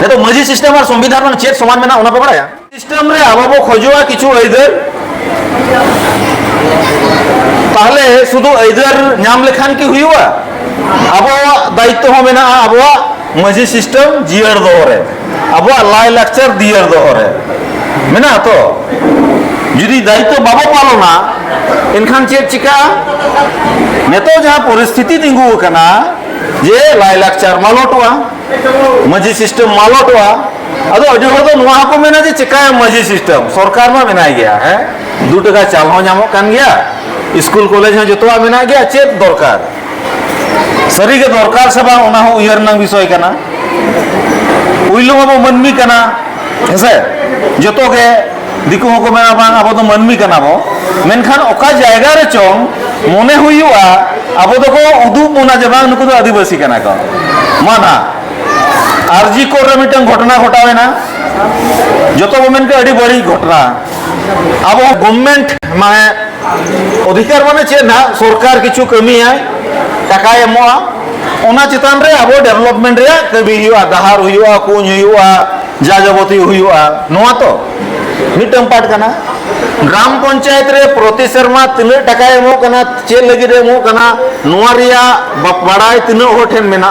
तो मजी सिस्टम और संविधान में चेत समान में ना पे बड़ा सिस्टम रे अब बो खोजुआ किछु इधर ताहले शुद्ध इधर नाम लेखान की हुआ अब दायित्व हो मेना अब मजी सिस्टम जियर दोहरे अब लाई लाक्चर दियर दोहरे मेना तो जुदी दायित्व बाबो पालना इनखान चेत चिका नेतो जहां परिस्थिति तिंगु कना जे लाई लाक्चर मालोटवा मजी सिस्टम मालोटवा अदो अजो तो नुआ को मेना जे चिका मजी सिस्टम सरकार में मेना गया है 2 टका चाल हो नामो कान गया स्कूल कॉलेज में जतवा मेना गया चेत दरकार सरी के दरकार से बा ओना हो उयरना विषय कना उइलो बाबो मनमी कना हेसे जतो के दिकु को मेना बांग अब तो मनमी कना बो मेनखान ओका जायगा रे चोंग मोने हुआ अब तो को उदू मोना जे बांग नुकु तो आदिवासी कना को माना आरजी को रे मिटन घटना घटावे ना जतो मोमेन के अडी बड़ी घटना अब गवर्नमेंट माने अधिकार माने चे ना सरकार किछु कमी है टाका एमोआ ओना चितान रे अब डेवलपमेंट रे कभी हुआ दहार हुआ कुंज हुआ जाजबती हुआ नोआ तो मिटन पाट कना ग्राम पंचायत रे प्रति शर्मा तिने टाका एमो कना चे लगी रे एमो कना नोआ रिया बड़ाई तिने होठेन मेना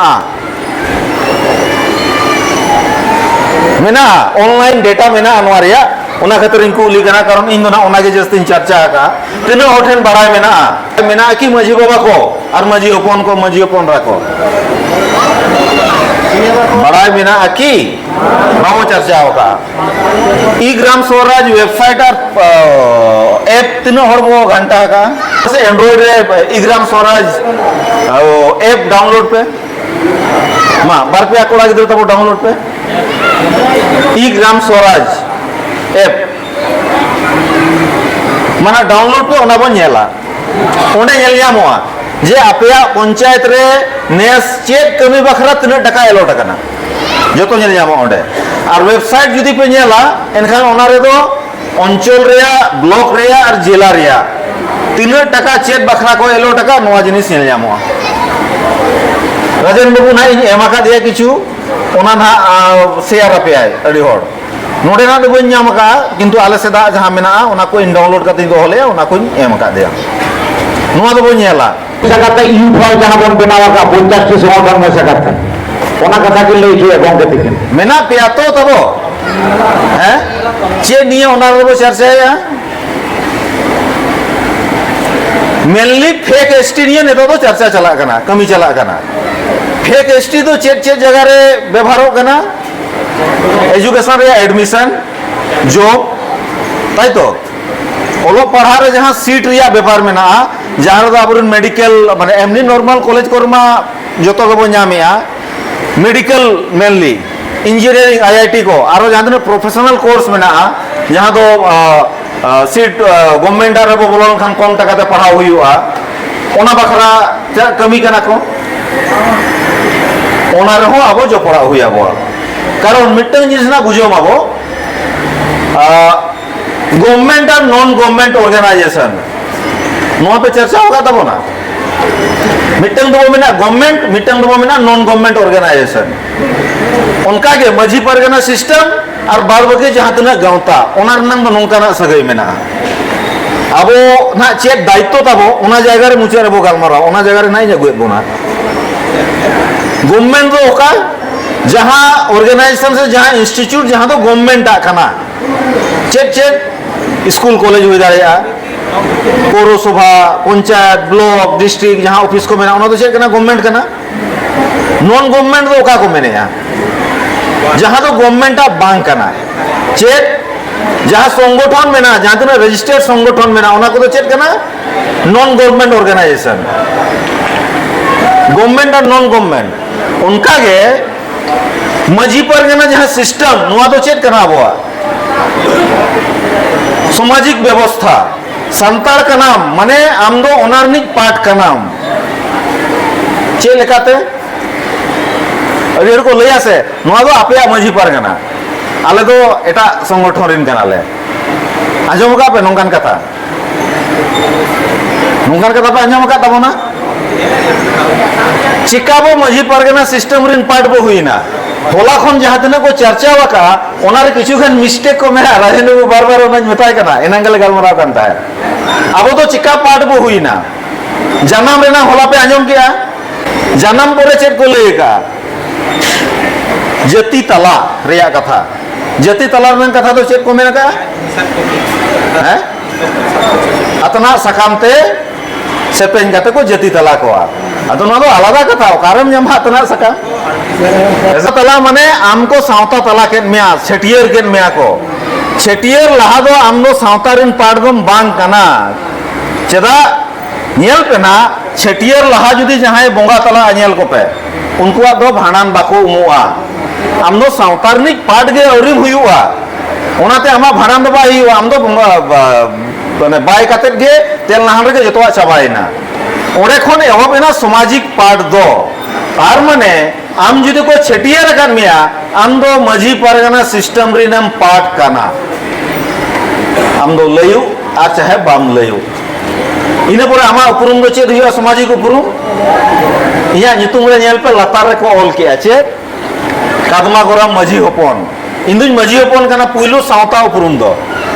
मेना ऑनलाइन डेटा मेना नोआ रिया ओना खातिर इनको उली कना कारण इन ना ओना के जस्तिन चर्चा का तिने होठेन बड़ाई मेना की मजी बाबा को और मजी ओपन को मजी ओपन रखो बड़ाई मेना की नामो चर्चा होगा ई ग्राम स्वराज वेबसाइट और ऐप तीनों हर वो घंटा का जैसे एंड्रॉइड रे ई ग्राम स्वराज ऐप डाउनलोड पे मां बार पे आकोड़ा गिदर तब डाउनलोड पे ई ग्राम स्वराज ऐप माना डाउनलोड पे ओना बन नेला ओंडे नेल ᱧᱟᱢᱚᱜᱼᱟ जे आपया पंचायत रे नेस चेक कमी बखरा तीन टका एलो टका जो तो ओंडे और वेबसाइट जुदी पे नेला एनखान ओना रे दो अंचल रेया ब्लॉक रेया और जिला रेया तीन टका चेक बखरा को एलो टका नोआ जिनिस नेल ᱧᱟᱢᱚᱜᱼᱟ राजन बाबू ना इन एमा का दिया किछु ओना ना शेयर अपे आय अडी होड़ नोडे ना बन ᱧᱟᱢ का किंतु आले सेदा जहां मेना ओना को इन डाउनलोड करते दो होले ओना को एम का दिया नोआ दो बन नेला सकता यू फॉर जहां बन बनावा का 50 टी संगठन में सकता ओना कथा के लई के गंगे तिकन मेना पिया तो तबो हैं चे निये ओना रो चर्चा है मेनली फेक एसटी निये ने तो चर्चा चला कना कमी चला कना फेक एसटी तो चेक चेक जगह रे व्यवहार कना एजुकेशन रे एडमिशन जॉब ताई तो ओलो पढ़ा रे जहां सीट रिया व्यापार में ना जहां रो अपन मेडिकल माने एमनी नॉर्मल कॉलेज कोरमा जतो गबो ᱧᱟᱢᱮᱟ मेडिकल मेनली इंजीनियरिंग आईआईटी को आरो जहां प्रोफेशनल कोर्स में ना जहां दो सीट गवर्नमेंट आरो बोलन खान कम टका ते पढ़ाव हुआ ओना बखरा कमी कना को ओना रहो आबो जो पढ़ा हुआ बो कारण मिटन जिनिस ना बुझो माबो गवर्नमेंट और नॉन गवर्नमेंट ऑर्गेनाइजेशन नोआ पे चर्चा होगा तब ना मिटन दो में ना गवर्नमेंट मिटन दो में ना नॉन गवर्नमेंट ऑर्गेनाइजेशन उनका के मजी परगना सिस्टम और बाल बगे जहां तना गांवता ओना नंग नोंका ना सगई मेना अबो ना चेक दायित्व तबो ओना जायगा रे मुचे रे बो गालमारा ओना जायगा रे नाइ जगुए बोना गवर्नमेंट दो ओका जहां ऑर्गेनाइजेशन से जहां इंस्टीट्यूट जहां तो गवर्नमेंट आखना चेक चेक स्कूल कॉलेज हो दाड़िया पौरसभा पंचायत ब्लॉक डिस्ट्रिक्ट जहां ऑफिस को मेना ओना तो चेक कना गवर्नमेंट कना नॉन गवर्नमेंट तो ओका को मेनेया जहां तो गवर्नमेंट आ बांग कना चेक जहां संगठन मेना जहां तना रजिस्टर्ड संगठन मेना ओना को तो चेक कना नॉन गवर्नमेंट ऑर्गेनाइजेशन गवर्नमेंट और नॉन गवर्नमेंट उनका के मजी परगना जहां सिस्टम नोआ तो चेक कना बोआ सामाजिक व्यवस्था संताल का नाम माने आम दो ओनारनिक पाठ का नाम चे लेकाते अरे को लैया से नोआ दो आपे मजी परगना आले दो एटा संगठन रिन कनाले आजम का पे नोंकान कथा पे आजम का तबना चिकाबो मजी परगना सिस्टम रिन पाठ बो हुईना होला खन जहां तना को चर्चा वाका ओनार किछु खन मिस्टेक को मेरा राजेंद्र को बार बार ओनाज बताय कना एनांगल गलमराव कान ताहे अब तो चिका पाठ बो हुईना जन्म रेना होला पे आंजम किया जन्म परे चेक को लेका जति तला रेया कथा जति तला रन कथा तो चेक को मेना का हैं अतना सकामते सेपेन कते को जति तला को अतो ना तो आलादा कथा कारण जम अतना सकाम ऐसा तला माने आमको सावता तला के मिया छटियर के मिया को छटियर लहा दो आमनो सावता रिन पाडगम बांग कना चेदा नेल पेना छटियर लहा जुदी जहां बोंगा तला नेल को पे उनको दो भाणान बाको उमुआ आमनो सावतारनिक पाट गे औरी हुयुआ ओनाते आमा भाणान दो बाई आम दो माने बाय कातेत गे तेल नहान रे जतवा चाबायना ओरे खन एहबेना सामाजिक पाट दो तार माने आम जुदी को छटियर कान मिया आम दो मजी परगना सिस्टम रिनम पाट काना आम दो लयु आ चाहे बाम लयु इने परे आमा उपरुम दो चेद हुआ सामाजिक उपरुम इया नितुम रे नेल पे लतार रे को ऑल के आचे कादमा गोरा मजी होपन इंदुज मजी होपन काना पुइलो सावता उपरुम दो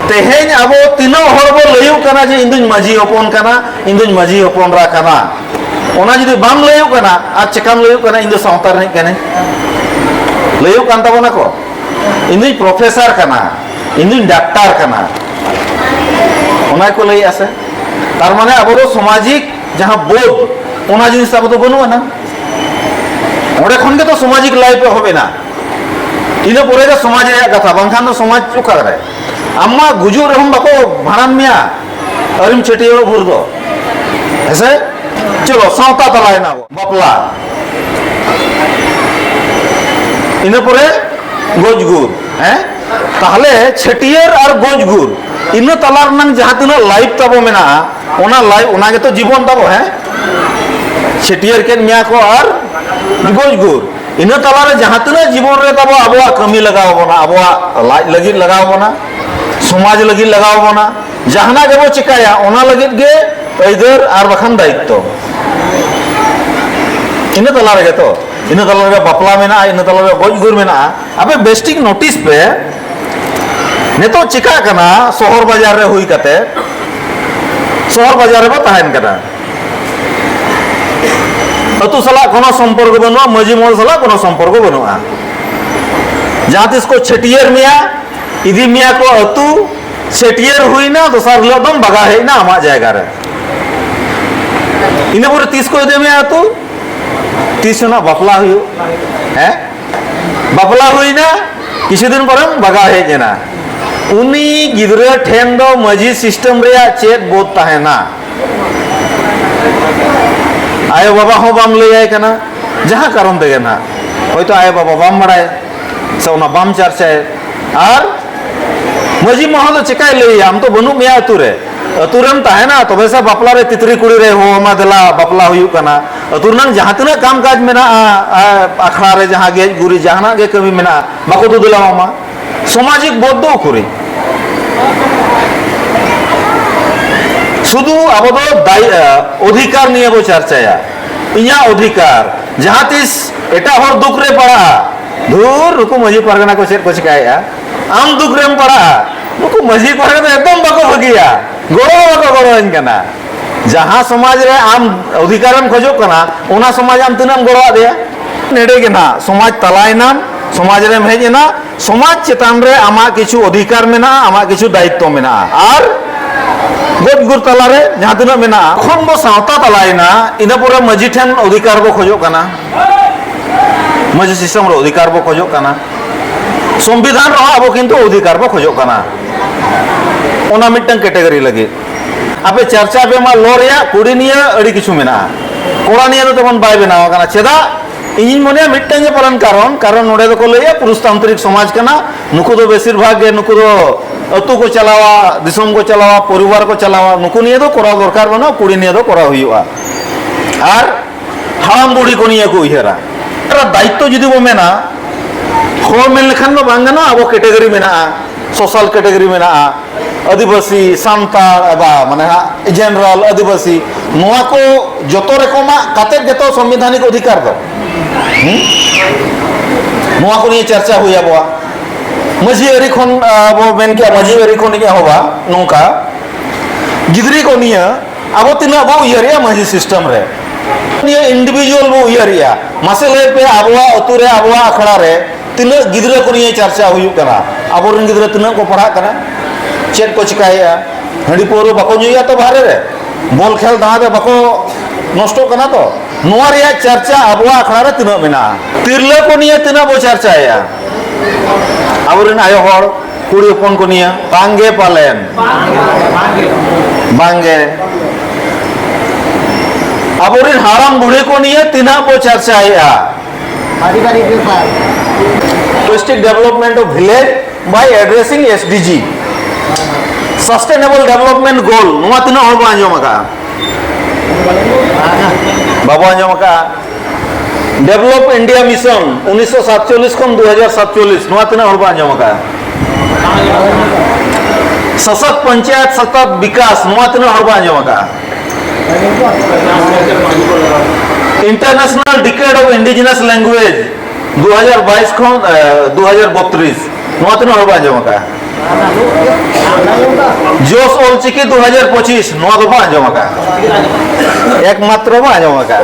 तेहेन अब तीनो हर बो लयु काना जे इंदुज मजी होपन काना इंदुज मजी होपन रा काना ओना जुदी बाम लयु काना आ चेकाम लयु काना इंदु सावता रे काने लयु कान ताबोना को इंदुज प्रोफेसर काना इंदुज डॉक्टर काना ओना को लय आसे तार माने अब सामाजिक जहां बोध ओना जिनिस अब तो बनुआ ना ओडे खन के तो सामाजिक लाइफ पे होबे ना इने परे जो समाज रे कथा बांखान तो समाज चुका रे अम्मा गुजु रहम बाको भाणान मिया अरिम छटियो भुर दो ऐसे चलो सावता तलाय ना बापला इने परे गोजगुर हैं ताहले छटियर और गोजगुर इन तलार नंग जहां तना लाइफ तबो मेना ओना लाइफ ओना के तो जीवन तबो है छटियर के मिया को और गोजगुर इन तलारे जहां तना जीवन रे तबो अबवा कमी लगाव बना अबवा लाज लगी लगाव बना समाज लगी लगाव बना जहाना के बो चिकाया ओना लगी गे इधर और बखन दायित्व इन तलारे के तो इन तलारे बापला मेना इन तलारे गोजगुर मेना अबे बेस्टिक नोटिस पे नेतो चिका कना शहर बाजार रे हुई कते शहर बाजार रे ताहेन कना अतु सला कोनो संपर्क बनुआ मजी मोल सला कोनो संपर्क बनुआ जहां तिस को छटियर मिया इदी मिया को अतु छटियर हुई ना दोसर लदम बगा है ना आमा जायगा रे इने पुरे तिस को दे मिया अतु तिस ना बापला हुई हैं बापला हुई ना किसी दिन परम बगा है जना उनी गिदरे ठेन दो मजी सिस्टम रे चेत बोध ताहेना आयो बाबा हो बाम ले आए कना जहां कारण देगे ना होयतो आयो बाबा बाम मराय सौना बाम चर्चाय और मजी महा तो चिकाय ले हम तो बनु मिया अतुरे अतुरम ताहेना तबे से बापला रे तितरी कुड़ी रे हो मा देला बापला हुयु कना अतुरनंग जहां तना काम काज मेना अखड़ा रे जहां गे गुरी जहाना गे कमी मेना बाको तो दिला मामा सामाजिक बोध दो करी शुद्ध अब तो अधिकार नहीं बो चर्चाया इना अधिकार जहां तिस एटा हर दुख रे पड़ा धूर रुको मजी परगना को चेक को चिकाया आम दुख रेम पड़ा रुको मजी परगना एकदम बाको भगिया गोरो बाको गोरो इनकना जहां समाज रे आम अधिकारम खोजो कना ओना समाज आम तिनाम गोरो देया नेडे के ना समाज तलाय नाम समाज रे हेजना समाज चेतान रे आमा किछु अधिकार मेना आमा किछु दायित्व मेना और गोजगुर तलारे जहां तना मेना खन बो सावता तलायना इना पूरा मजी ठन अधिकार बो खोजो कना मजी सिस्टम रो अधिकार बो खोजो कना संविधान रो अब किंतु अधिकार बो खोजो कना ओना मिटन कैटेगरी लगे आपे चर्चा पे मा लो रेया कुड़ी निया अड़ी किछु मेना कोड़ा निया तो तमन बाय बनाव कना चेदा इन मने मिटन जे पालन कारण नोडे दो को लया पुरुषतांत्रिक समाज कना नुकु दो बेसिर भाग गे नुकु दो अतु को चलावा दिसम को चलावा परिवार को चलावा नुकु निये दो कोरा दरकार बना कुड़ी निये दो कोरा हुयुआ और हाम बुढ़ी को निये को उयहरा दायित्व जुदी बो मेना हो मेन लेखान दो बांगना अब कैटेगरी मेना सोशल कैटेगरी मेना आदिवासी सांताल एबा माने जनरल आदिवासी नोआ को जतो रकमा काते गेतो संवैधानिक अधिकार दो नुआ को निये चर्चा हुई अबवा मजी अरी खन अब मेन के मजी अरी खन के होबा नोंका गिदरी को निये अब तिना बो उयरिया मजी सिस्टम रे निये इंडिविजुअल बो उयरिया मासे ले पे अबवा अतु रे अबवा अखड़ा रे तिना गिदरे को निये चर्चा हुई करा अब रन गिदरे तिना को पढ़ा करा चेक को चिकाया हंडी पोरो बाको जुया तो बाहर रे बॉल खेल दादा दे बाको नष्टो कना तो नुआ रे चर्चा अबवा अखड़ा रे तिना मेना तिरले को निये तिना बो चर्चा या अब रन आयो हर कुड़ी अपन को निये बांगे पालेन बांगे अब रन हाराम बूढ़े को निये तिना बो चर्चा या Holistic development of village by addressing SDG Sustainable Development Goal नुआ तिना हर बांजो मका बाबा आंजो मका Develop India Mission 1947 खन 2047 नुआ तिना हर बांजो मका सशक्त पंचायत सतत विकास नुआ तिना हर बांजो मका International Decade of Indigenous Language 2022 खन 2032 नुआ तिना हर बांजो मका जोश ओलचिकी 2025 नुआ दो बांजो मका एकमात्र बांजो मका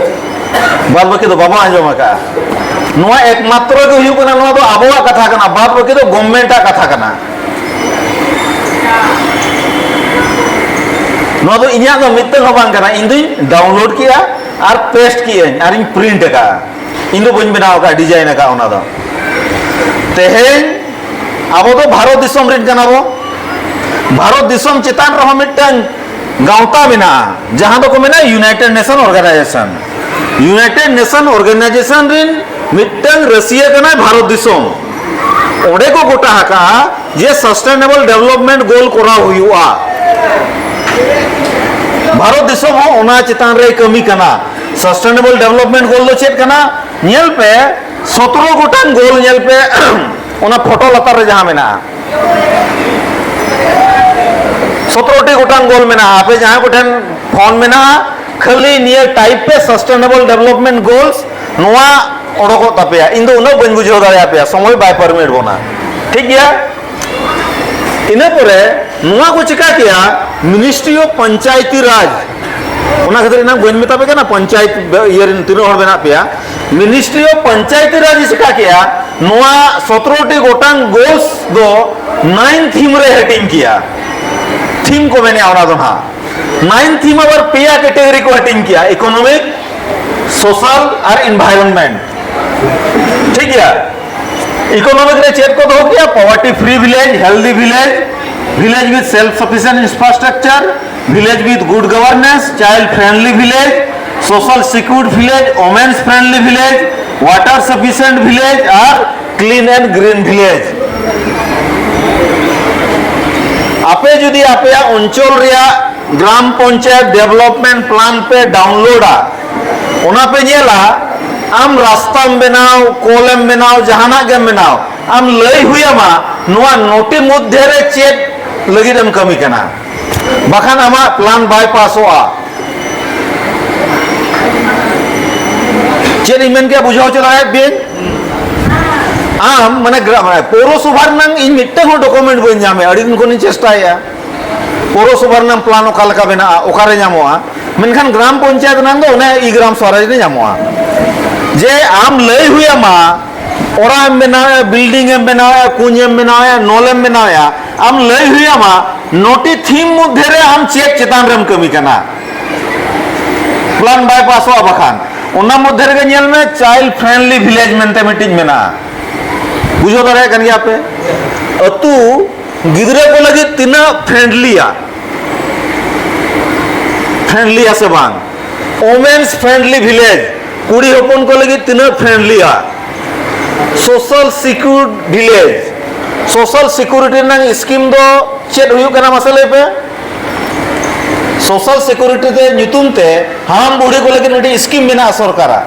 बाद बाकी तो बाबा आंजो मका नुआ एकमात्र के हुयु कना नुआ दो आबोवा कथा कना बाद बाकी तो गवर्नमेंट कथा कना नुआ दो इन्या दो मित्तन हो बांग कना इन दुई डाउनलोड किया और पेस्ट किए और इन प्रिंट का इन दो बन बनाव का डिजाइन का ओना दो तेहेन अब तो भारत दिसम रिन कना बो भारत दिसम चितान रहो मिट्टन गांवता बिना जहां दो को मेना United Nation Organization United Nation Organization रिन मिट्टन रसिया कना भारत दिसम ओडे को गोटा हका जे सस्टेनेबल डेवलपमेंट गोल कोरा हुआ भारत दिसम हो ओना चितान रे कमी कना सस्टेनेबल डेवलपमेंट गोल दो चेत कना नेल पे 17 गोटान गोल नेल पे ओना फोटो लतार रे जहां मेना 17 टी गोटान गोल मेना आपे जहां गोठन फोन मेना खाली नियर टाइप पे सस्टेनेबल डेवलपमेंट गोल्स नोआ ओडको तापेया इन दो उनो बन बुझो दाया पे समय बाय परमिट बोना ठीक गया इने परे नोआ को चिका किया मिनिस्ट्री ऑफ पंचायती राज ओना खातिर ना बन मेता पे ना पंचायत इयर तीनो हर बेना पेया मिनिस्ट्री ऑफ पंचायती राज चिका किया नोआ 17 टी गोटांग गोल्स दो 9 थीम रे हेटिंग किया थीम को मैंने आवना दो हां 9 थीम अवर पेया कैटेगरी को हेटिंग किया इकोनॉमिक सोशल और एनवायरनमेंट ठीक है इकोनॉमिक रे चेक को दो किया poverty free village healthy village village with self sufficient infrastructure village with good governance child friendly village social secured village women's friendly village water sufficient village और क्लीन एंड ग्रीन विलेज आपे जुदी आपे अंचल रिया ग्राम पंचायत डेवलपमेंट प्लान पे download ओना पे नेला आम रास्ता बनाओ कोलम बनाओ जहाना के बनाओ आम लई हुआ नुआ नोटी मध्य रे चेक लगी दम कमी कना बखान आमा प्लान बाईपास होआ चेक इमेन के बुझाओ चला है बेन आम माने पौरसभार नंग इन मिट्टे हो डॉक्यूमेंट बन जामे अड़ी दिन को नि चेष्टाया पौरसभार नंग प्लान ओका लका बेना ओकारे जामोआ मेनखान ग्राम पंचायत नंग दो ने ई ग्राम स्वराज रे जामोआ जे आम लई हुआ मा ओरा एम बनाया बिल्डिंग एम बनाया कुंज एम बनाया नॉल एम बनाया आम लई हुआ मा नोटी थीम मध्य रे आम चेक चितान रेम कमी कना प्लान बाईपास हो बखान ओना मध्य रे नेल में चाइल्ड फ्रेंडली विलेज मेनते मीटिंग मेना बुझो दारे कन गया पे अतु गिदरे को लगी तिना फ्रेंडली से बांग वुमेन्स फ्रेंडली विलेज कुड़ी होपन को लगी तिना friendly social secure village social security नंग स्कीम दो चेक हुयु कना मसले पे सोशल सिक्योरिटी ते नुतुम ते हाम बुढ़ी को लगी नटी स्कीम बिना सरकारा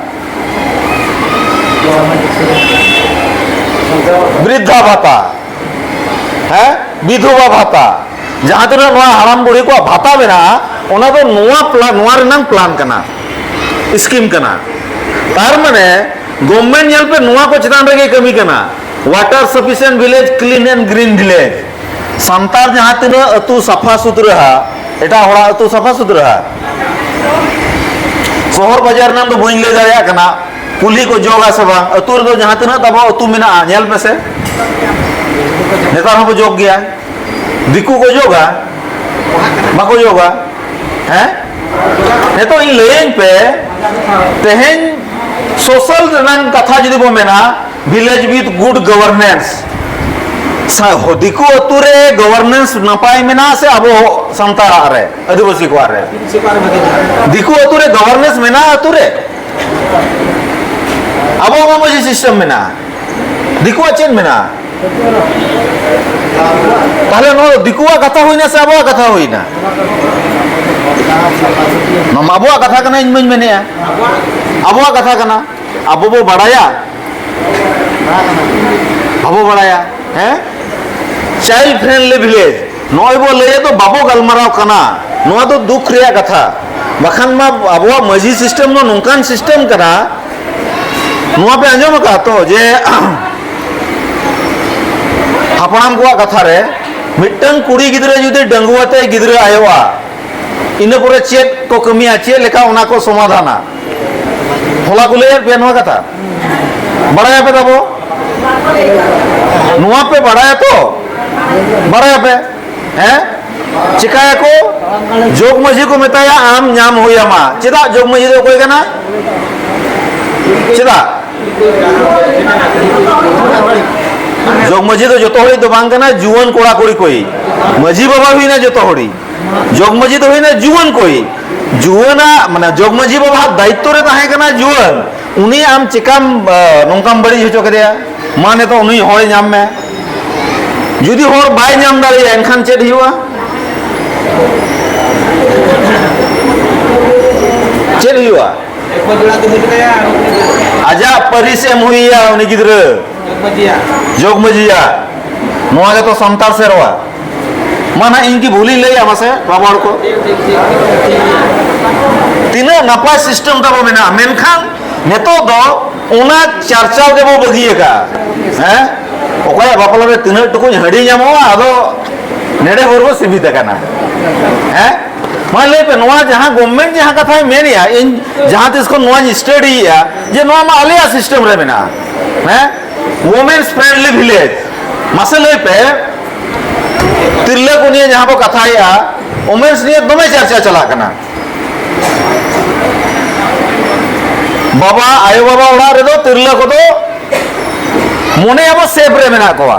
वृद्धा भाता है विधवा भाता जहां तक हराम बुढ़ी को भाता बिना ओना तो नुआ प्लान नुआ रनंग प्लान कना स्कीम कना तार माने गवर्नमेंट नेल पे नुआ को चितान रे कमी करना water sufficient village clean and green village संतार जहां तीन अतु सफा सुथरा एटा होड़ा अतु सफा सुथरा शहर बाजार नाम तो बइन ले दाया कना कुली को जोगा सबा अतु रे जहां तीन तब अतु मेना नेल पे से नेतार हो जोग गया दिकू को जोगा बाको जोगा हैं नेतो इन लेन पे तेहेन सोशल रनन कथा जदि बो मेना विलेज विथ गुड गवर्नेंस दिकू अतुरे गवर्नेंस नपाय मेना से अब संतारा रे आदिवासी को रे दिकू अतुरे गवर्नेंस मेना अतुरे अब मजी सिस्टम मेना दिकू चेन मेना ताहले नो दिकुआ कथा होइना से अबवा कथा होइना नम अबवा कथा कना इन मन मेने अबवा कथा कना अबो बो बड़ाया अबो बड़ाया हैं चाइल्ड फ्रेंडली विलेज नय बो लये तो बाबो गलमाराव कना नोआ तो दुख रिया कथा बखान मा अबवा मजी सिस्टम नो नोंकान सिस्टम कना नोआ पे अंजम का तो जे हापड़ाम को कथा रे मिट्टन कुड़ी गिद्रे जुदि डंगुआते गिद्रे आयोआ इने पुरे चेक को कमिया चे लेका उना को समाधाना होला को ले पे नोआ कथा बड़ाया पे तबो नोआ पे बड़ाया तो बड़ाया पे हैं चिकाया को जोग मजी को मेताया आम न्याम होया मा चिदा जोग मजी दो कोई कना चिदा जोग मजी तो जो हड़ी तो बांग कना जुवन कोड़ा कोड़ी कोई मजी बाबा हुई ना जो हड़ी जोग मजी तो हुई ना जुवन कोई जुवना माने जोग मजी बाबा दायित्व रे ताहे कना जुवन उनी आम चिकाम नोंकाम बड़ी होचो करिया माने तो उनी होय नाम में जुदी होर बाय नाम दारे एनखान चेद हिवा चेद हिवा आजा परिसेम हुईया उनी गिद्रे जोग मजिया नोआ तो संतार सेरवा माना इनकी भूली ले आमासे बाबा को तीन नपाय सिस्टम तब मेना मेनखान नेतो दो उना चर्चा के बो बगिएगा हैं ओकया बापला रे तीन टुकु हड़ी जामवा आदो नेडे होरबो सीमित कना हैं मान ले पे नोआ जहां गवर्नमेंट जहां कथा मेनिया इन जहां तिस को नोआ स्टडी या जे नोआ मा आलिया सिस्टम रे मेना हैं वुमेन्स फ्रेंडली विलेज मसले पे तिरले को निये जहां को कथा या वुमेन्स निये दमे चर्चा चला कना बाबा आयो बाबा ओड़ा रे दो तिरले को दो मने अब सेफ रे मेना कोआ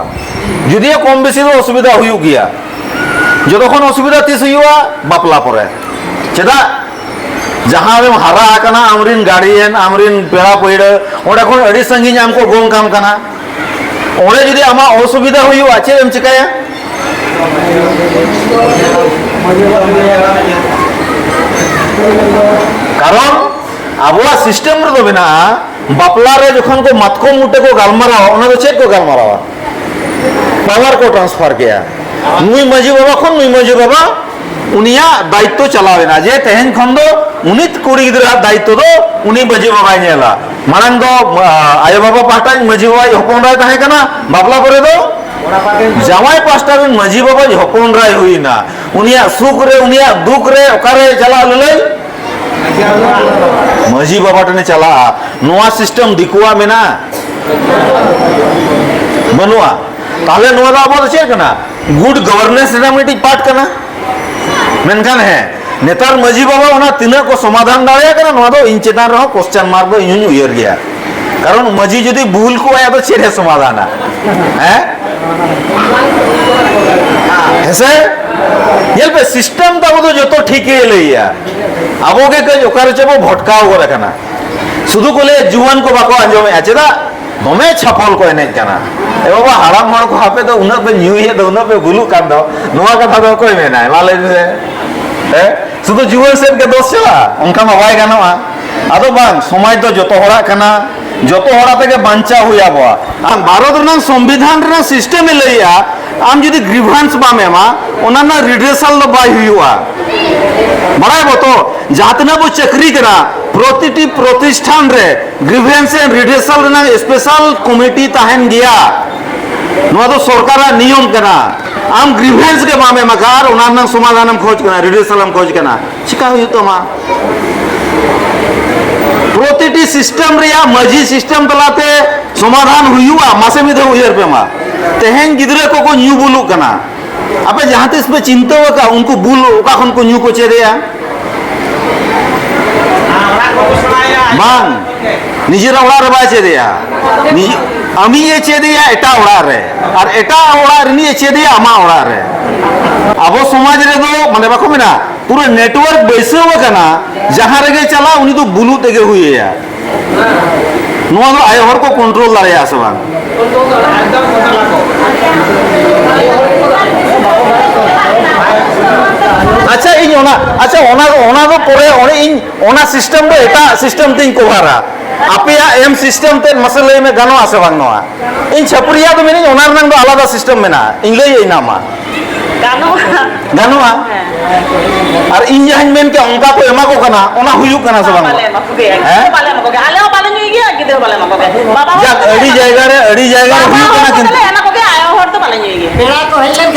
जुदी कम बेसी दो असुविधा हुयु गया जो तखन असुविधा तिस हुआ बापला परे चेदा जहां रे हारा आकना आमरिन गार्डियन आमरिन पेड़ा पइड़ ओडे खन अडी संगी आम को गोंग काम कना ओडे जुदी आमा असुविधा हुयु चे एम चिकाया कारण आबुआ सिस्टम रे दो बिना बापला रे जखन को मतको मुटे को गालमारा ओना दो चेक को गालमारा पावर को ट्रांसफर किया नुई मजी बाबा खन नुई मजी बाबा उनिया दायित्व चलावेना जे तेहन खन दो उनित कुड़ी गिदरा दायित्व दो उनी मजी बाबा नेला मानन दो आयो बाबा पाटा मजी बाबा हपन राय ताहे कना बापला करे दो जामाई पास्टा बिन मजी बाबा हपन राय हुईना उनिया सुख रे उनिया दुख रे ओकारे चला लले मजी बाबा टने चला नोआ सिस्टम दिकुआ मेना बनुआ ताले नोआ दा अब चे कना गुड गवर्नेंस रेमिटी पार्ट कना मेनखान है नेतार मजी बाबा ओना तिना को समाधान दाड़िया कना नोआ दो इन चेतान रहो क्वेश्चन मार्क दो इन उयर गया कारण मजी जदी भूल को आया तो चेरे समाधान है ऐसे ये पे सिस्टम ता वो जो तो ठीक है लइया अबो के कई ओकार चबो भटकाव को रखना सुदु को ले जुवन को बाको अंजो में चेदा हमें छफल को एने कना ए बाबा हराम हर को हापे तो उना पे न्यू ये तो उना पे गुलु कान दो नोआ कथा दो कोई में ना माले से सुदु जुवन सेन के दोष चला उनका मबाई गानोआ आदो बांग समय तो जतो होड़ा कना जतो होड़ा ते बांचा हुआ बा आम भारत रना संविधान रना सिस्टम लइया आम जदी ग्रीवांस बामे मा ओना ना रिड्रेसल लो बाय हुआ बड़ा बतो जातना बो चक्री करा प्रतिटी प्रतिष्ठान रे ग्रीवेंस एंड रिड्रेसल रेना स्पेशल कमिटी ताहन गया नोआ तो सरकार नियम कना आम ग्रीवेंस के मामे मकार उनार समाधान खोज कना रिड्रेसल खोज कना चिका हुई तो मा प्रतिटी सिस्टम रे या मजी सिस्टम तलाते समाधान हुआ मासे में दो उयर पे मा तेहन गिदरे को न्यू बुलू कना आपे जहां तिस पे चिंता का उनको बुल ओका खन को न्यू को चेदेया बांग निजेरा ओड़ा रे बाय चेदेया आमी ये चेदेया एटा ओड़ा रे और एटा ओड़ा रे नि चेदेया आमा ओड़ा रे अब समाज रे दो माने बाको मेना पूरा नेटवर्क बैसेव कना जहां रे चला उनी तो बुलू तेगे हुईया नोआ दो आय हर को कंट्रोल दाड़ेया से बांग अच्छा इन ओना अच्छा ओना ओना दो परे ओने इन ओना सिस्टम दो एटा सिस्टम तिन कोहारा आपेया एम सिस्टम ते मसले में गानो आसे बांग नोआ इन छपुरिया तो मिनी ओना रंग दो आलादा सिस्टम में ना इंग्लिश ये नामा गानो और इन जहां मेन के उनका को एमा को कना ओना हुयु कना से बांग जा अड़ी जायगा रे हुयु कना किन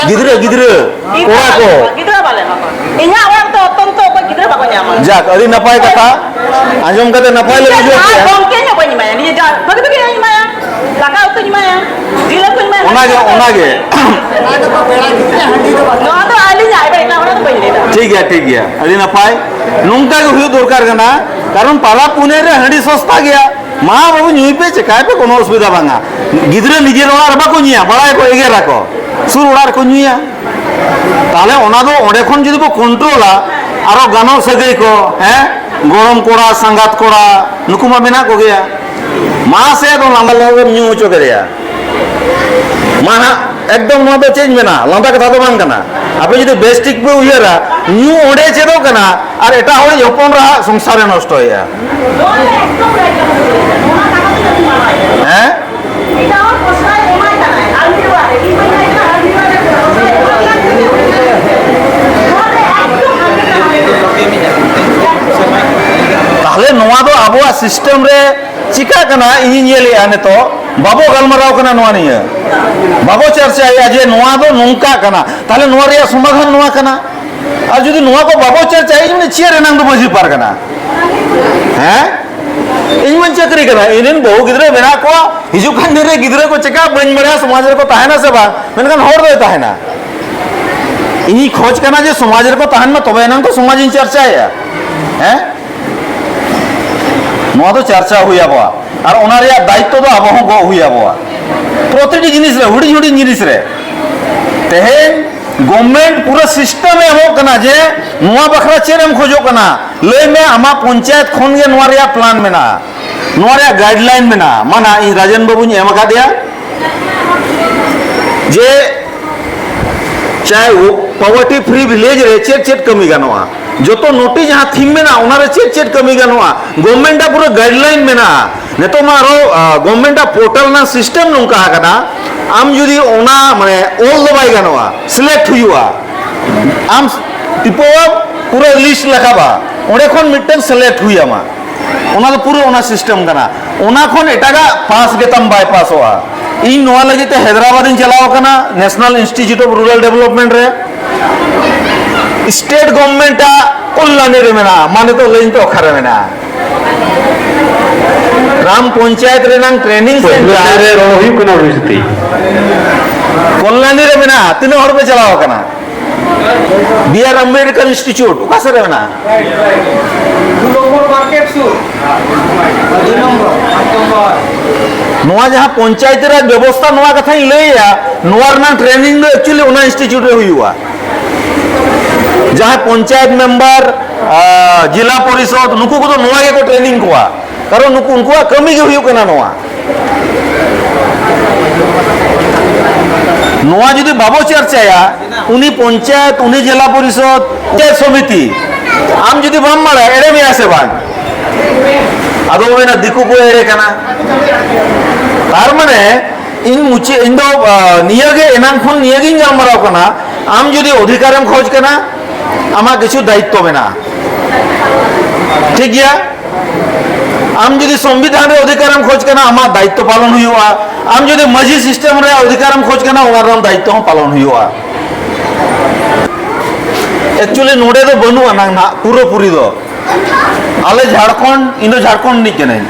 गिदरे गिदरे कोड़ा को जाक अड़ी नपाय कथा आंजम कते नपाय ले ओनागे ठीक है अड़ी नपाय नुंका के हुयु दरकार कना कारण पाला पुने रे हंडी सस्ता गया माँ बाबू नुई पे चकाय पे कोनो असुविधा बांगा गिदरे निजे ओड़ा बा को निया बड़ाय को एगे राखो सुर ओड़ा को निया ताले ओना दो ओडे खन जदि को कंट्रोला आरो गानो सगै को हैं गरम कोड़ा संगात कोड़ा नुकुमा मेना को गया माँ से तो लांदा लांदा न्यू चो करेया माना एकदम नो दो चेंज मेना लांदा कथा तो बांग कना आपे जदि बेस्टिक पे उयरा न्यू ओडे चेदो कना और एटा होय हपन रहा संसार नष्ट होया हैं ताहले नोआ दो आबोआ सिस्टम रे चिका कना इन येले आने तो बाबो गलमराव कना नोआ नहीं है बाबो चर्चा है जे नोआ दो नोंका कना ताहले नोआ रे समाधान नोआ कना और जदि नोआ को बाबो चर्चा है इने चेर नाम दो बजी पार कना हैं इन मन चक्री कना इनेन बहु गिदरे मेना को हिजु खान रे गिदरे को चका बन मरा समाज रे को ताहेना से बा मेनखान होर दो ताहेना इनी खोज कना जे समाज रे को ताहन में तबे ना तो समाज इन चर्चा है हैं नोआ तो चर्चा हुई आबो और ओना रे दायित्व तो आबो हो हुई आबो प्रतिटी जिनिस रे हुडी हुडी जिनिस रे तेहेन गवर्नमेंट पूरा सिस्टम में हो कना जे नोआ बखरा चेरम खोजो कना ले में आमा पंचायत खन गे नोआ रे प्लान मेना नोआ रे गाइडलाइन मेना माना इ राजन बाबू ने एम का दिया जे चाहे वो पॉवर्टी फ्री विलेज रे चेट चेट कमी गानोआ जो तो नोटिस जहां थीम में ना उनारे चेट चेट कमी गानोआ गवर्नमेंट पूरा गाइडलाइन में ना ने तो मारो गवर्नमेंट पोर्टल ना सिस्टम नोंका कना आम जुदी ओना माने ऑल दबाई गानोआ सिलेक्ट हुआ आम टिपो पूरा लिस्ट लखाबा ओडे खन मिटन सिलेक्ट हुआ मा ओना तो पूरा ओना सिस्टम कना ओना खन एटागा पास गेतम बाईपास होआ इन नोआ लगी ते हैदराबाद इन चलाओ कना national institute of rural development रे स्टेट गवर्नमेंट कल्याणी रे मेना माने तो लेन तो खरे मेना ग्राम पंचायत रे नांग ट्रेनिंग सेंटर रे रोही कोना बिस्ती कल्याणी रे मेना तीन हर पे चलाओ कना बी आर अम्बेडकर इंस्टीट्यूट ओका से रे मेना नोआ जहां पंचायत रे व्यवस्था नोआ कथा लैया नोआ ना ट्रेनिंग दो एक्चुअली ओना इंस्टीट्यूट रे हुआ जहां पंचायत मेंबर जिला परिषद नुकु को तो नोआ के को ट्रेनिंग कोआ कारण नुकु उनको कमी के हुई कना नोआ नोआ जदि बाबो चर्चाया उनी पंचायत उनी जिला परिषद समिति आम जदि बाम मारा एड़े में आसे बान आदो मेना दिकु को एड़े कना तार माने इन मुचे इन दो नियगे एनान खन नियगिन गामराव कना आम जदि अधिकारम खोज कना आमा किछु दायित्व मेना ठीक गया आम जुदी संविधान रे अधिकार खोज करना आमा दायित्व पालन हुआ आम जुदी मजी सिस्टम रे अधिकार खोज करना ओनार दायित्व पालन हुआ एक्चुअली नोडे दो बनुआ ना पूरा पूरी दो आले झारखंड इन झारखंड नहीं कने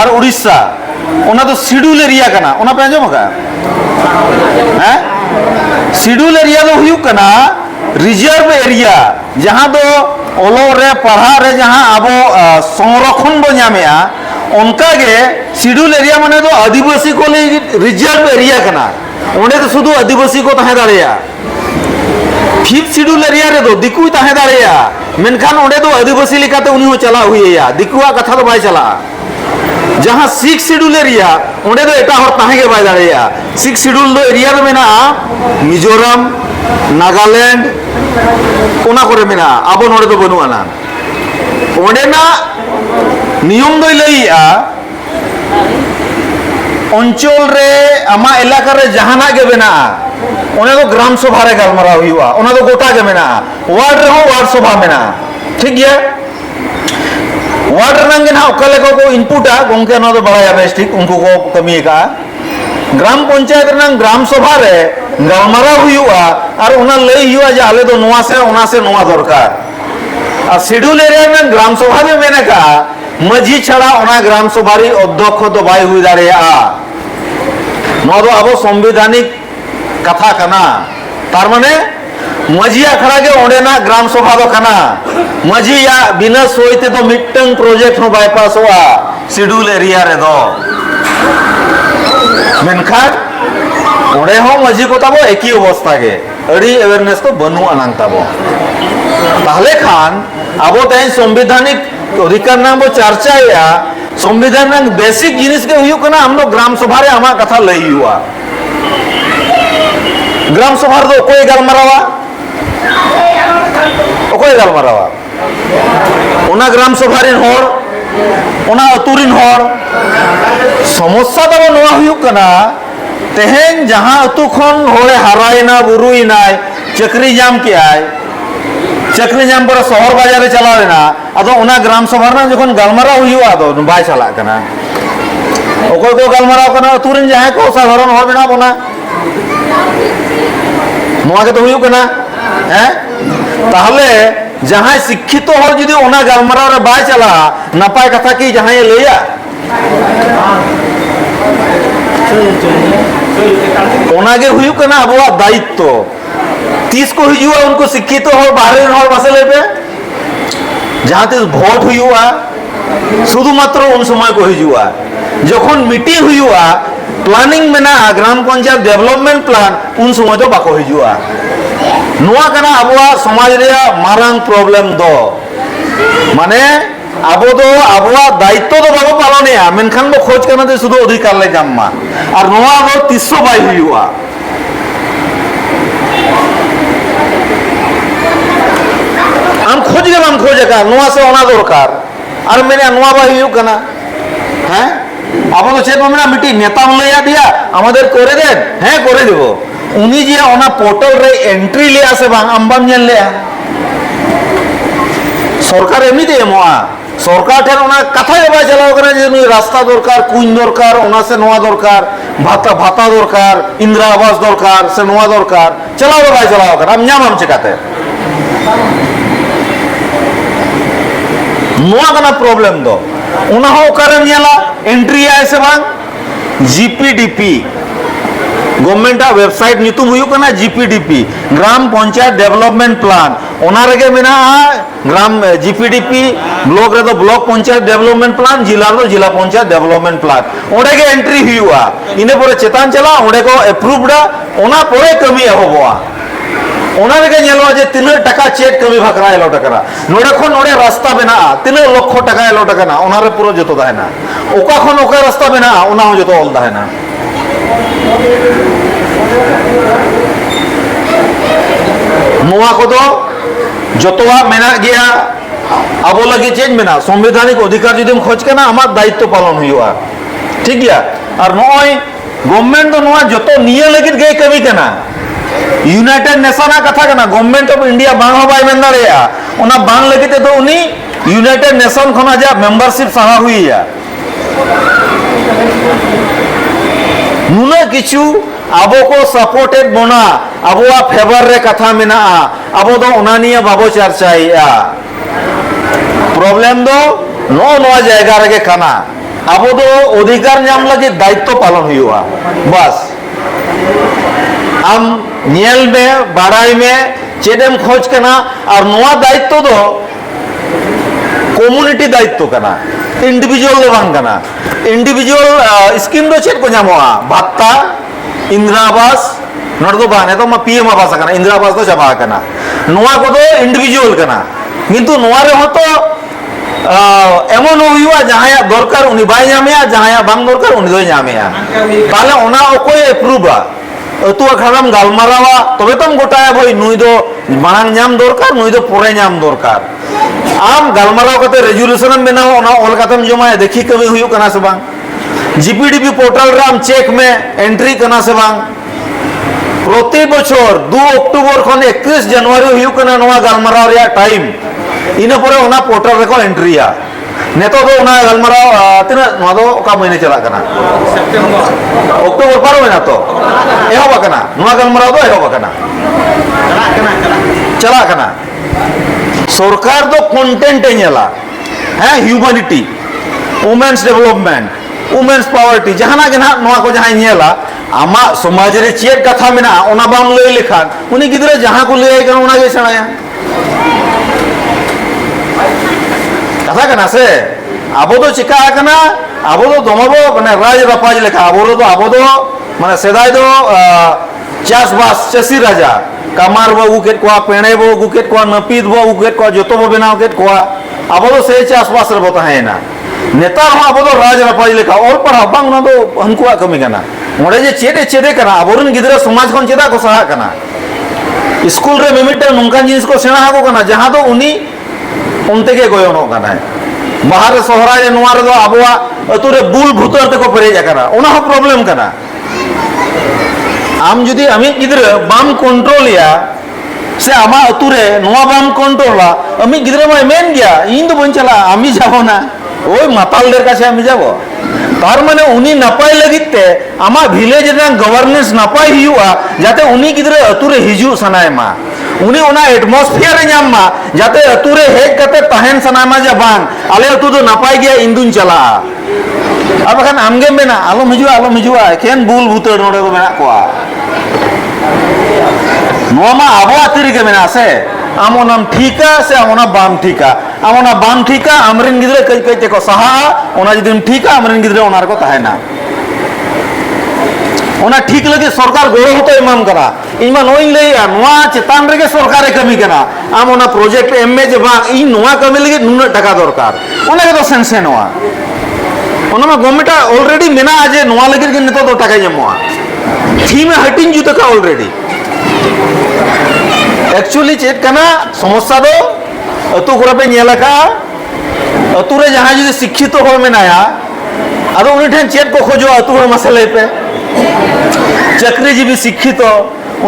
और उड़ीसा ओना तो शेड्यूल एरिया कना ओना पे आंजम का हैं शेड्यूल एरिया दो हुयु कना रिजर्व एरिया जहां दो ओलो रे पढ़ा रे जहां आबो संरक्षण बो ᱧᱟᱢᱮᱟ उनका गे शेड्यूल एरिया माने दो आदिवासी को ले रिजर्व एरिया कना ओंडे तो शुद्ध आदिवासी को तहे दाड़ेया फिफ्थ शेड्यूल एरिया रे दो दिकु तहे दाड़ेया मेनखान ओंडे दो आदिवासी लेकाते उनी हो चला हुईया दिकुआ कथा दो बाय चला जहां सिक्स शेड्यूल एरिया ओंडे दो एटा हर तहे गे बाय दाड़ेया सिक्स शेड्यूल दो एरिया रे मेना मिजोरम नागालैंड ओना करे मेना आबो नोडे दो बनुआ ना ओंडे ना नियम दो लईया अंचल रे आमा इलाका रे जहाना गे बेना ओने दो ग्राम सभा रे गलमरा हुआ ओना दो गोटा गे मेना वार्ड रे हो वार्ड सभा मेना ठीक गया वार्ड रंगे ना ओकले को इनपुटा गोंके ना दो बड़ा बेस ठीक उनको को कमी का ग्राम पंचायत रंग ग्राम सभा रे गलमरा हुआ और ओना लई हुआ जे आले दो नोआ से नोआ दरकार और शेड्यूल एरिया में ग्राम सभा में मेने का मजी छड़ा ओना ग्राम सभा री अध्यक्ष तो बाय हुई दाड़ेया नोआ दो आबो संवैधानिक कथा कना तार माने मजी अखड़ा के ओंडे ना ग्राम सभा दो कना मजी या बिना सोईते तो मिटंग प्रोजेक्ट हो बाईपास हुआ शेड्यूल एरिया रे दो मेनखान ओंडे हो मजी को ताबो एक ही अवस्था के अड़ी अवेयरनेस तो बनु अनंग ताबो ताहले खान आबो तेन संवैधानिक अधिकार नाम बो चर्चा या संविधान नाम बेसिक जिनिस के हुयु कना हम लोग ग्राम सभा रे आमा कथा लई हुआ ग्राम सभा दो कोई गलमरावा ओना ग्राम सभा रिन होर ओना अतुरिन होर समस्या दो नोआ हुयु कना तेहेन जहां अतु खन होरे हारायना बुरुइनाय चक्री जाम के आय चक्री जाम पर शहर बाजार रे चला लेना अदो ओना ग्राम सभा ना जखन गलमरा हुयु दो बाय चला कना ओको को गलमरा कना अतुरिन जहां को साधारण होर बिना बना नोआ के तो हुयु कना हैं ताहले जहां शिक्षित हर जुदी ओना गलमरा रे बाय चला नपाय कथा की जहां ये लेया ओना के हुयु कना अबवा दायित्व 30 को हुआ उनको शिक्षित हो बाहर हर बसे लेबे जहां तक भोट हुआ शुधुमात्र उन समय को हुआ जखन मीटिंग हुआ प्लानिंग में ना ग्राम पंचायत डेवलपमेंट प्लान उन समय तो बाको हुआ नोआ कना अबवा समाज रे मारांग प्रॉब्लम दो माने आबो दो अबवा दायित्व तो बाबो पालनया मेनखान बो खोज करना दे शुधु अधिकार ले जाम्मा और नोआ दो 300 बाय हुआ आम खोज के बाम खोज का नोआ से ओना दरकार और मैंने नोआ बाय हुयु कना हैं आबो तो चेत मेना मिटी नेता लैया दिया আমাদের করে দেন হ্যাঁ করে দেব উনি যে ওনা পোর্টাল রে এন্ট্রি লিয়া আছে বাং আমবাম নেন লিয়া সরকার এমনিতে এমোয়া সরকার ঠের ওনা কথাই বাই চালাও করে যে রাস্তা দরকার কুইন দরকার ওনা সে নোয়া দরকার ভাতা দরকার ইন্দিরা আবাস দরকার সে নোয়া দরকার চালাও বাই চালাও করে আম ᱧᱟᱢ চিকাতে নোয়া কানা প্রবলেম দো ওনা হো করে নিয়ালা एंट्री आए से बांग जीपीडीपी गवर्नमेंट वेबसाइट नितुम हुयु कना जीपीडीपी ग्राम पंचायत डेवलपमेंट प्लान ओना रेगे मेना ग्राम जीपीडीपी ब्लॉक रे तो ब्लॉक पंचायत डेवलपमेंट प्लान जिला रो जिला पंचायत डेवलपमेंट प्लान ओडे के एंट्री हुआ इने परे चेतान चला ओडे को अप्रूव्ड ओना परे कमी होबवा ओना रेगे नेलवा जे 3 टाका चेक कमी भाकरा एलो टाका नोडे खन नोडे रास्ता बेना 3 लक्ष टाका एलो टाका ना ओना रे पूरा जतो दायना ओका खन ओका रास्ता बेना ओना हो जतो ऑल दायना नोआ को दो जतोवा मेना गया आबो लगी चेंज मेना संवैधानिक अधिकार जदि खोज कना आमार दायित्व पालन हुआ ठीक गया और नय गवर्नमेंट तो नोआ जतो निये लगी गए कमी कना यूनाइटेड नेशन कथा कना गवर्नमेंट ऑफ इंडिया बांग हो बाय मेन दाड़ेया ओना बांग लगी तो उनी यूनाइटेड नेशन खन आज मेम्बरशिप साहा हुई नुना किचु अब को सपोर्टेड बना अब फेवर रे कथा मेना अब दो बाबो चर्चा प्रॉब्लम दो नो जायगा रे कना अब दो अधिकार नाम लगे दायित्व पालन हुआ बस आम नियल में बाड़ाई में चेदेम खोज करना और नवा दायित्व दो कम्युनिटी दायित्व करना इंडिविजुअल दो बांग करना इंडिविजुअल स्कीम दो चेद को नामोआ भत्ता इंदिरा आवास नोट दो बाने तो मा पीएम आवास करना इंदिरा आवास तो चबा करना नवा को दो इंडिविजुअल करना किंतु नवा रे हो तो एमन हुआ जहां दरकार उनी बाय नामेया जहां बांग दरकार उनी दो नामेया ताले ओना ओकोय एप्रूव अतु अखाड़ाम गालमारावा तबे तम गोटाया भाई नुई दो मांग नाम दरकार नुई दो परे नाम दरकार आम गालमाराव कते रेजुलेशन बनाओ ओना ऑल कतम जमा देखी कमी हुई कना से बांग जीपीडीपी पोर्टल रे आम चेक में एंट्री कना से बांग प्रति बछर 2 अक्टूबर खन 21 जनवरी हुई कना नवा गालमाराव रे टाइम इन परे ओना पोर्टल रे को एंट्रीया नेतो दो ओना गालमाराव तिना नवा दो का महीने चला कना अक्टूबर पार महीना तो एहब कना नवा गालमाराव दो एहब कना चला कना सरकार दो कंटेंट नेला है humanity women's development women's poverty जहाना के ना नवा को जहां नेला आमा समाज रे चेक कथा मेना ओना बाम लई लेखान उनी गिदरे जहां को लई कना ओना गे सणाया कथा कना से अब तो चिका कना अब तो दमबो माने राज रपाज लेखा अब तो माने सेदाय दो चास बास चसी राजा कामार बो गुकेट को पेणे बो गुकेट को नपीद बो गुकेट को जतो बो बनाव केट को अब तो से चास बास रे बता है ना नेता हो अब तो राज रपाज लेखा और पढ़ा बांग ना तो हनको कमी कना मोड़े जे चेदे कना अबोरन गिदरा समाज खन चेदा को सहा कना स्कूल रे मिमिटा नोंका जिनिस को सेना हाको कना जहां तो उनी उनते के गोयनो कना बाहर सहराय नोवा रे दो अबवा अतु रे बुल भूतर ते को परेज कना ओना हो प्रॉब्लम कना आम जुदी अमी गिदरा बाम कंट्रोल या से आमा अतु रे नोवा बाम कंट्रोला अमी गिदरा मा मेन गया इन दो बन चला आमी जाबो ना ओय माताल देर काছে आमी जाबो तार माने उनी नपाय लगिते आमा विलेज रे गवर्नेंस नपाय हुआ जाते उनी गिदरा अतु रे हिजु सनाय मा उनी ओना एटमॉस्फियर रे नाम मा जाते अतु रे हेज कते तहन सनाय मा जे बांग आले अतु दो नपाय गया इंदुन चला अब खान आमगे मेना आलम हिजुआ केन बुल भूतर नोडे को मेना कोआ नोवा मा आबो अतिरि के मेना से आमोनाम ठीका से आमोना बाम ठीका आमोना बाम ठीका आमरिन गिदरे कई कई ते को सहा ओना जदिम ठीका आमरिन गिदरे ओनार को तहना ओना ठीक लगे सरकार गोड़ो होतो इमाम करा इमा नोइन लेया नोआ चेतान रे सरकार कमी कना आम ओना प्रोजेक्ट एमए जे बा इ नोआ कमी लगे नुना टाका दरकार ओना के तो सेंसन नोआ ओना मा गवर्नमेंट ऑलरेडी मेना जे नोआ लगे के नितो तो टाका जमोआ थीम हटिंग जुत का ऑलरेडी एक्चुअली चेक कना समस्या दो अतु कोरा पे नेला का अतु रे जहां जे शिक्षित हो मेनाया आदो उनी ठन चेक को खोजो अतु रे मसले पे चाकरीजीवी शिक्षित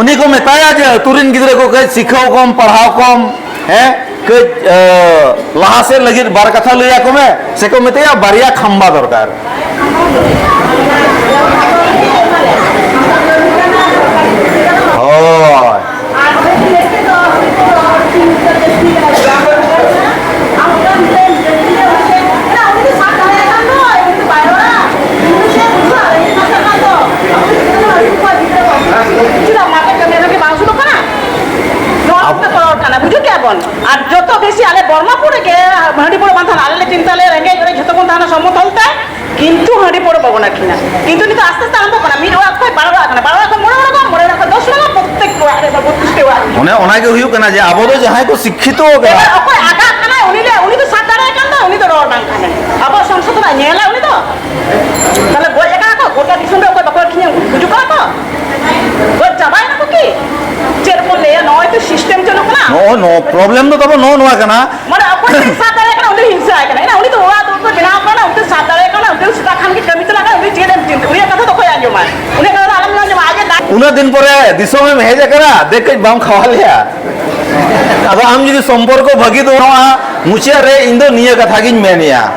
उन्हीं को मेताया जे तुरिन गिदरे को कई सिखाओ कम पढ़ाओ कम है के लहा से लगी बार कथा लइया को में से को मेताया बारिया खंबा दरकार আর যত বেশি আলে বর্মাপুরে গে হাঁড়িপড় বাঁধান আলে চিন্তালে রেঙ্গে করে যত কোন ধানা সমতলতা কিন্তু হাঁড়িপড় পাবো না কিনা কিন্তু কিন্তু আস্তে আস্তে আরম্ভ করা মিড ওয়ার্ক হয় 12 টাকা 12 টাকা মনে রাখো 10 টাকা প্রত্যেক ওয়ার্ডে 32 টি ওয়ার্ড ওনা ওনাকে হুইউ কেনা যে আবো তো যাহাই কো শিক্ষিত हो गया ওকই আগা কানা উনি তো সাত টাকা কান্দা উনি তো রড বাং খানে আবো সংসদ না নেলা উনি তো তাহলে বই একা কো গোটা দিছন্দ কো বাকর কিনে বুঝু করা তো ও যাবাই না কি চের বলে নয় তো সিস্টেম চলো না नो प्रॉब्लम तो तब नो नुआ कना মানে আপনি সাত টাকা কানা উনি হিংসা কানা না উনি তো ওরা তো বিনা কানা উনি সাত টাকা কানা উনি সুতা খান কি কমিতে লাগা উনি চের দিন উনি কথা তো কই আজো মান উনি কথা আলম না যে আগে उना दिन परे दिसो में भेजे करा देख के बाम खवा लिया ᱟᱫᱚ ᱟᱢ ᱡᱩᱫᱤ ᱥᱚᱢᱯᱚᱨᱠᱚ ᱵᱷᱟᱹᱜᱤ ᱫᱚᱦᱚᱜᱼᱟ ᱢᱩᱪᱟᱹᱫ ᱨᱮ ᱤᱧ ᱫᱚ ᱱᱤᱭᱟᱹ ᱠᱟᱛᱷᱟ ᱜᱤᱧ ᱢᱮᱱᱮᱜᱼᱟ